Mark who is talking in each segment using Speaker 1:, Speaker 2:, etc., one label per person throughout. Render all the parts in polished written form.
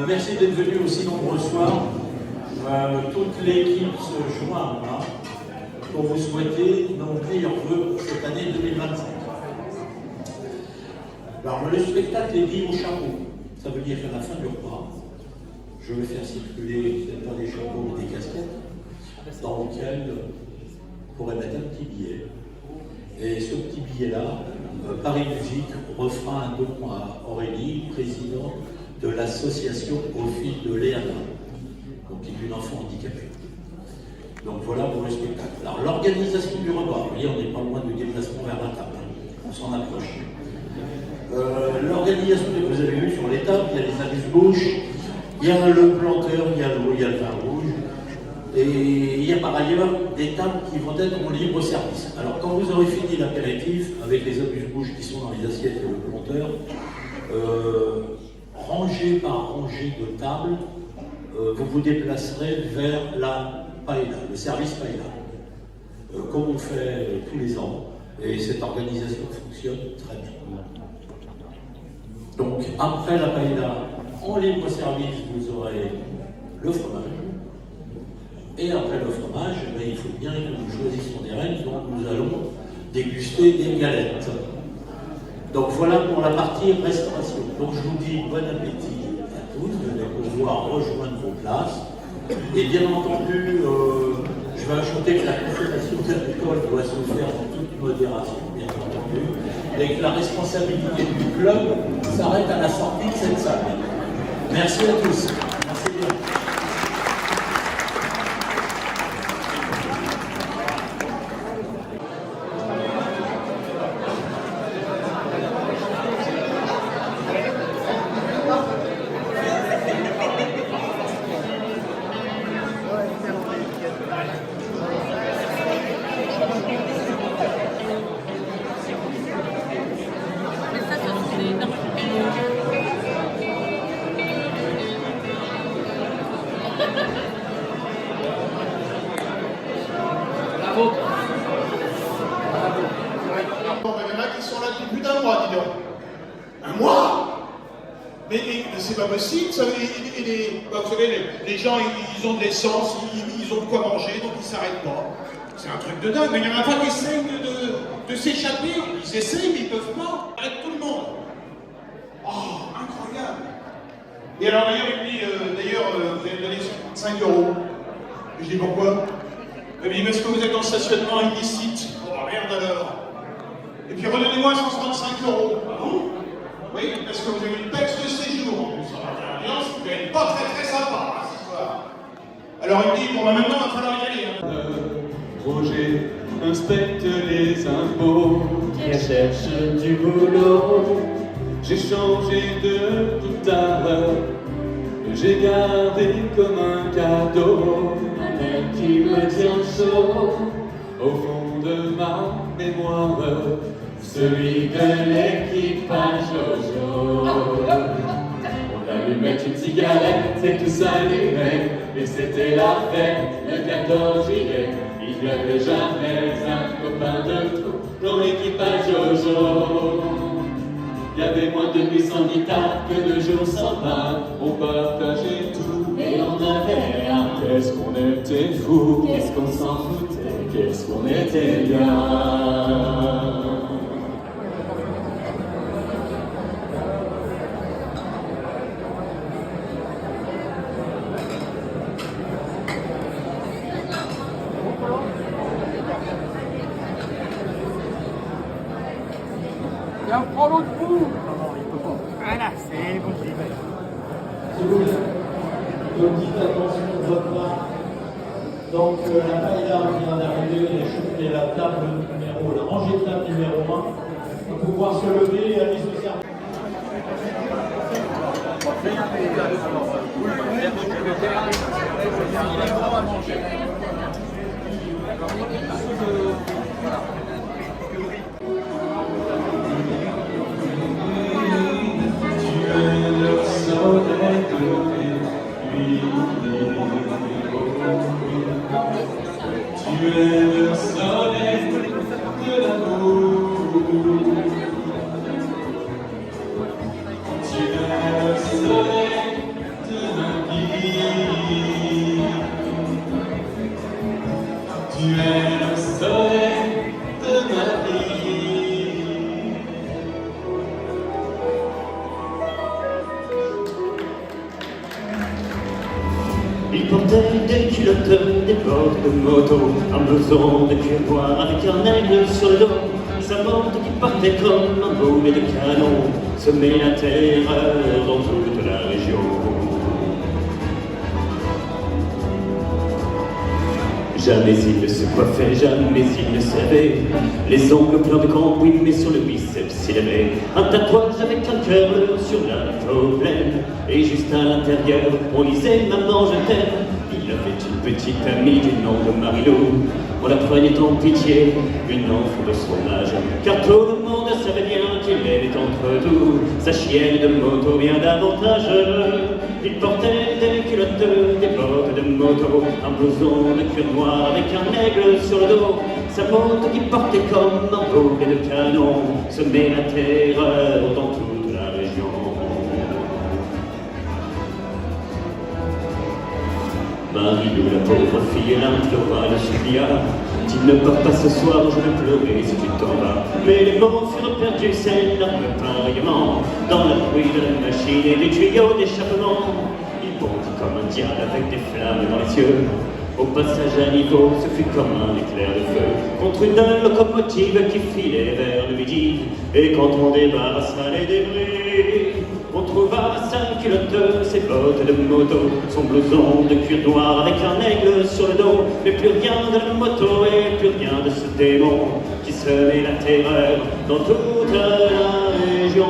Speaker 1: Merci d'être venus aussi nombreux ce soir. Toute l'équipe se joint pour vous souhaiter nos meilleurs vœux pour cette année 2025. Alors, le spectacle est dit au chapeau. Ça veut dire qu'à la fin du repas, je vais faire circuler, peut-être pas des chapeaux, mais des casquettes, dans lesquelles vous pourrez mettre un petit billet. Et ce petit billet-là, Paris Musique refera un don à Aurélie, président de l'association Au fil de Léana, donc qui est une enfant handicapée. Donc voilà pour le spectacle. Alors l'organisation du repas, vous voyez, on n'est pas loin du déplacement vers la table, on s'en approche. L'organisation que vous avez vue sur les tables, il y a les amuse-bouches, il y a le planteur, il y a le vin rouge, et il y a par ailleurs des tables qui vont être en libre service. Alors quand vous aurez fini l'apéritif, avec les amuse-bouches qui sont dans les assiettes et le planteur, rangée par rangée de tables, vous vous déplacerez vers la paella, le service paella, comme on fait tous les ans, et cette organisation fonctionne très bien. Donc après la paella, en libre service, vous aurez le fromage, et après le fromage, il faut bien que nous choisissions des règles, donc nous allons déguster des galettes. Donc voilà pour la partie restauration. Donc je vous dis bon appétit à tous, vous allez pouvoir rejoindre vos places. Et bien entendu, je vais ajouter que la consommation d'alcool doit se faire en toute modération, bien entendu. et que la responsabilité du club s'arrête à la sortie de cette salle. Merci à tous. Merci bien.
Speaker 2: Il y en a qui sont là depuis plus d'un mois, dis donc. Un mois? Mais c'est pas possible, ça. Vous savez, les gens, ils ont de l'essence, ils ont de quoi manger, donc ils s'arrêtent pas. C'est un truc de dingue, mais il y en a pas qui essayent de s'échapper. Ils essayent, mais ils peuvent pas. Ils arrêtent tout le monde. Oh, incroyable. Et alors d'ailleurs, il me dit, vous allez me donner 5 €. Et je dis pourquoi? Il me dit, parce que vous êtes en stationnement illicite. Oh merde alors. Et puis redonnez-moi 165 €. Ah bon? Oui, parce que vous avez une taxe de séjour en plus. C'est quand même pas très sympa, hein, cette histoire. Alors il me dit, bon bah maintenant il va falloir y aller. Hein.
Speaker 3: Roger inspecte les impôts,
Speaker 4: qui cherche du boulot.
Speaker 3: j'ai changé de guitare, j'ai gardé comme un cadeau
Speaker 4: Un air qui me tient chaud,
Speaker 3: au fond de ma mémoire,
Speaker 4: celui de l'équipage Jojo. On allumait une cigarette et tout s'allumait, et c'était la fête, le 14 juillet. Il n'y avait jamais un copain de trop dans l'équipage Jojo. Il y avait moins de nuits sans guitare que de jours sans pain.
Speaker 3: on partageait tout,
Speaker 4: Et on avait rien.
Speaker 3: qu'est-ce qu'on était fous,
Speaker 4: Qu'est-ce qu'on s'en foutait, qu'est-ce qu'on était bien.
Speaker 5: Viens, prends l'autre bout. Non, il peut pas. Voilà, c'est bon.
Speaker 1: S'il vous plaît, une petite attention de votre part. Donc la paella vient d'arriver et la table numéro, la rangée de table numéro 1. On va pouvoir se lever et aller se servir.
Speaker 3: tu es le soleil de l'amour, tu es le soleil de ma vie, tu es le soleil de ma vie.
Speaker 4: Il portait des culottes, des bottes de moto, un blouson de cuir noir avec un aigle sur le dos. Sa montre qui partait comme un boulet de canon semait la terreur dans toute la région. Jamais il ne se coiffait, jamais il ne savait. Les ongles pleins de cambouis, mais sur le biceps il avait un tatouage avec un cœur sur la peau pleine. Et juste à l'intérieur, on lisait « Maman, je t'aime ». Il avait une petite amie du nom de Marilou. On la prenait en pitié, une enfant de son âge, car tout le monde savait bien qu'il était entre nous sa chienne de moto bien davantage. Il portait des culottes, des bottes de moto, un blouson de cuir noir avec un aigle sur le dos. Sa moto qui portait comme un boulet de canon semait la terreur dans toute la région. Marilou, la pauvre fille, elle implora, la supplia. Tu ne pars pas ce soir, je vais pleurer si tu t'en vas. Mais les mots furent perdus, ses larmes pareillement, dans la bruit de la machine et des tuyaux d'échappement. Il bondit comme un diable avec des flammes dans les yeux. Au passage à niveau, ce fut comme un éclair de feu contre une locomotive qui filait vers le midi. Et quand on débarrassa les débris, on trouva sa culotte, ses bottes de moto, son blouson de cuir noir avec un aigle sur le dos. Mais plus rien de la moto et plus rien de ce démon qui semait la terreur dans toute la région.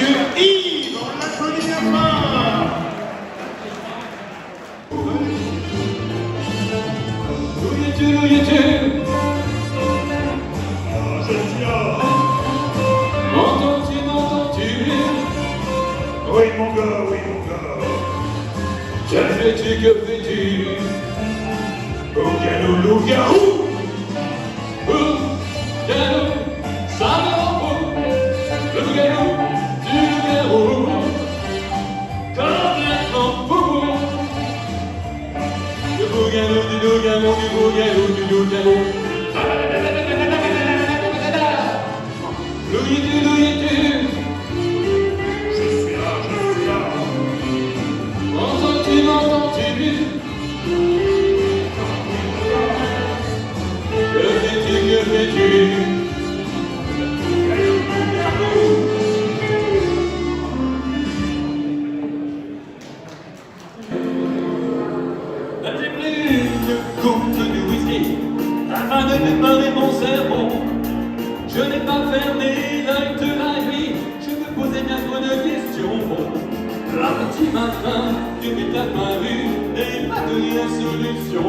Speaker 2: Monsieur Yves, on l'applaudit bien fort.
Speaker 3: Où es-tu?
Speaker 2: Oh, je suis là.
Speaker 3: M'entends-tu?
Speaker 2: Oui, mon gars, oui, mon gars.
Speaker 3: Que fais-tu?
Speaker 2: Loup-garou, loup-garou.
Speaker 3: Loup-garou, ça me rend fou. Le loup-garou, du loup-garou, complètement fou. Le loup-garou, du loup-garou, du loup-garou, du loup-garou. Où es-tu?
Speaker 2: Je suis là.
Speaker 3: M'entends-tu? Que fais-tu? J'ai pris une coupe de whisky afin de préparer mon cerveau. Je n'ai pas fermé l'œil de la nuit, je me posais bien trop de questions. Un petit matin, tu m'es apparu et m'a donné la solution.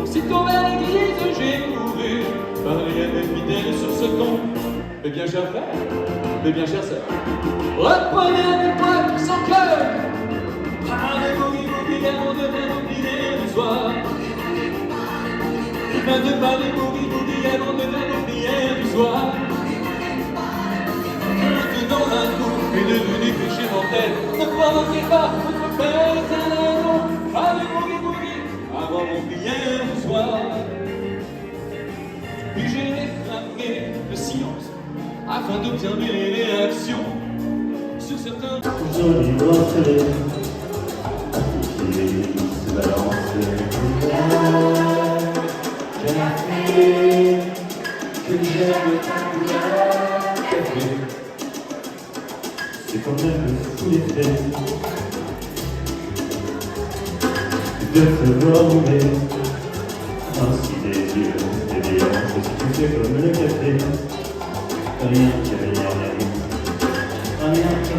Speaker 3: Aussitôt vers l'église, j'ai couru, parler à mes fidèles sur ce ton. Mes bien chers frères, mes bien chères sœurs, reprenez avec moi sans cœur. Parlez boogie avant de bien oublier le soir. Plein de parler boogie avant de bien oublier du soir. Que dans un coup est devenu péché mortel. Ne provoquez pas votre père éternellement. Parlez boogie avant d'oublier du soir. Puis j'ai réclamé le silence afin d'observer les réactions sur certains.
Speaker 4: Joli bracelet qui se balance café, que j'aime ta couleur café. C'est quand même le fou d'effet de te voir ainsi des yeux éveillants. Je suis touché comme le café, rien qui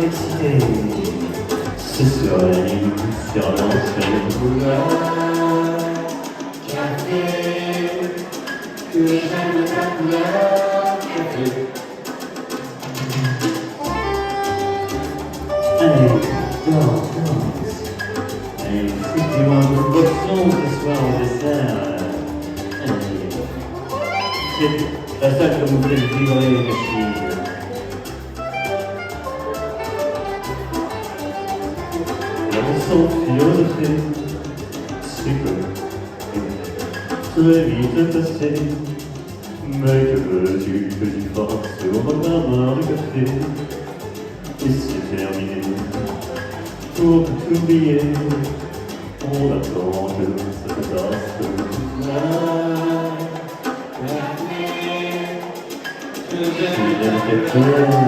Speaker 4: m'exciter. Ce soleil sur l'ancienne couleur café, que j'aime ta couleur café. Allez, danse. Allez, foutez-moi un peu de boisson ce soir au dessert. Allez, c'est pas ça que vous voulez vibrer, machine. Sans philosophie, c'est que très vite passé. Mais que veux-tu que tu fasses au regard du café? Et c'est terminé. Pour tout oublier, on attend que ça se passe. Que j'aime tes fleurs.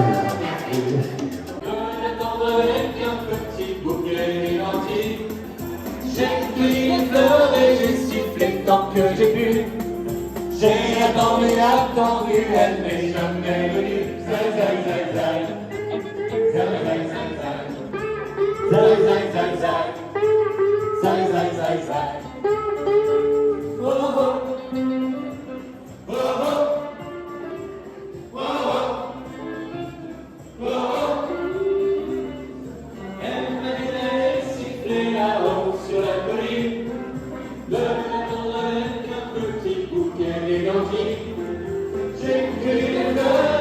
Speaker 3: J'ai pris les fleurs et j'ai sifflé tant que j'ai pu. J'ai attendu, elle n'est jamais venue. Zai, zai, zai, zai. Zai, zai, zai, zai. Zai, zai, zai, zai. Zai, zai, zai, zai. Oh, oh. Oh, oh. Oh, oh. Oh, oh. Elle m'a dit d'aller siffler là-haut sur la colline, de l'attendre avec un petit bouquet d'énergie. J'ai pris les fleurs.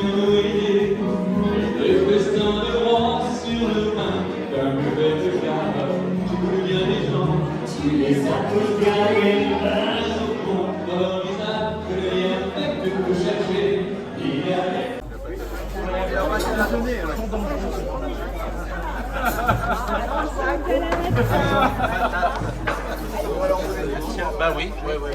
Speaker 3: pour nous aider. Et le festin de roi sur le pain, comme le bête de gare, tu connais bien les gens, tu les as tous gardés. Un chocon valorisable, que le lien fait que vous cherchez, il y a
Speaker 6: Bah oui, oui.